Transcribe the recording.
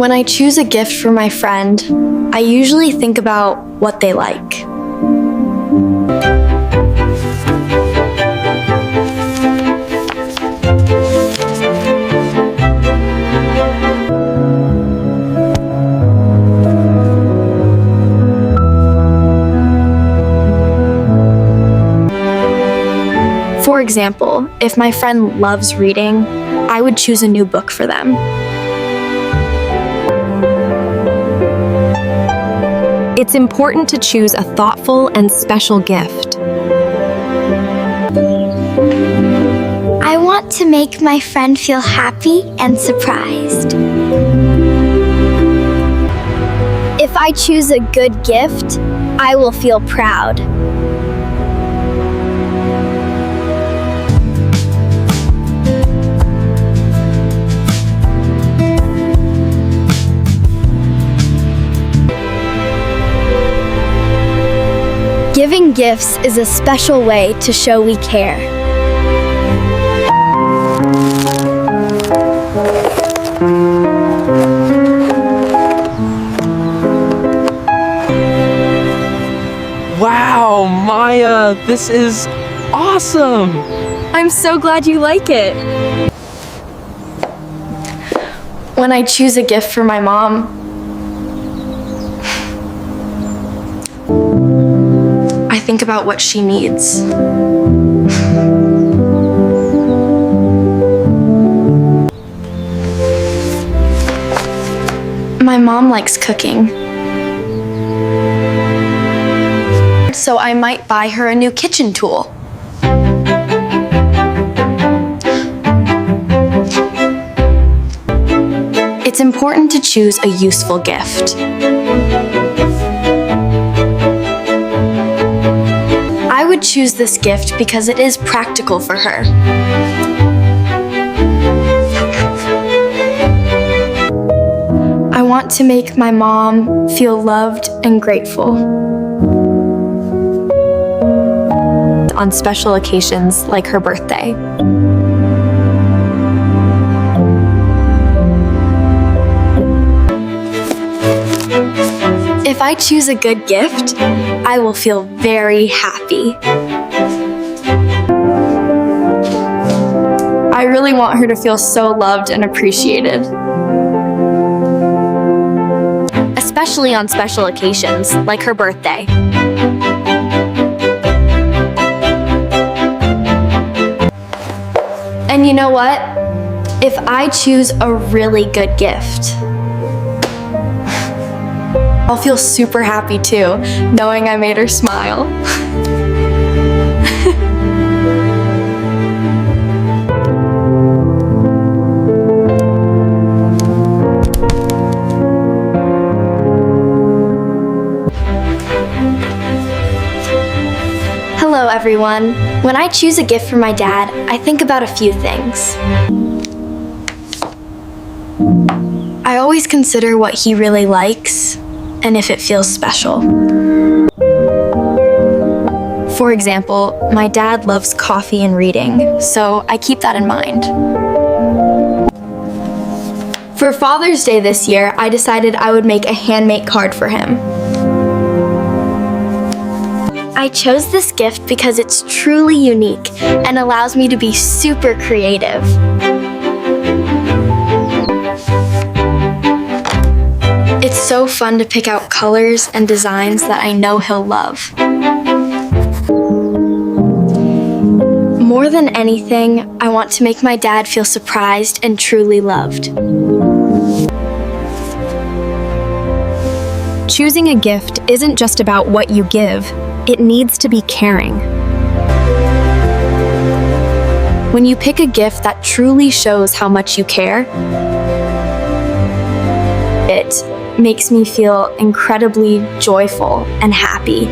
When I choose a gift for my friend, I usually think about what they like. For example, if my friend loves reading, I would choose a new book for them. It's important to choose a thoughtful and special gift. I want to make my friend feel happy and surprised. If I choose a good gift, I will feel proud. Giving gifts is a special way to show we care. Wow, Maya, this is awesome! I'm so glad you like it. When I choose a gift for my mom, I think about what she needs. My mom likes cooking, so I might buy her a new kitchen tool. It's important to choose a useful gift. I would choose this gift because it is practical for her. I want to make my mom feel loved and grateful. On special occasions like her birthday. If I choose a good gift, I will feel very happy. I really want her to feel so loved and appreciated. Especially on special occasions like her birthday. And you know what? If I choose a really good gift, I'll feel super happy too, knowing I made her smile. Hello everyone. When I choose a gift for my dad, I think about a few things. I always consider what he really likes and if it feels special. For example, my dad loves coffee and reading, so I keep that in mind. For Father's Day this year, I decided I would make a handmade card for him. I chose this gift because it's truly unique and allows me to be super creative. It's so fun to pick out colors and designs that I know he'll love. More than anything, I want to make my dad feel surprised and truly loved. Choosing a gift isn't just about what you give, it needs to be caring. When you pick a gift that truly shows how much you care, it makes me feel incredibly joyful and happy.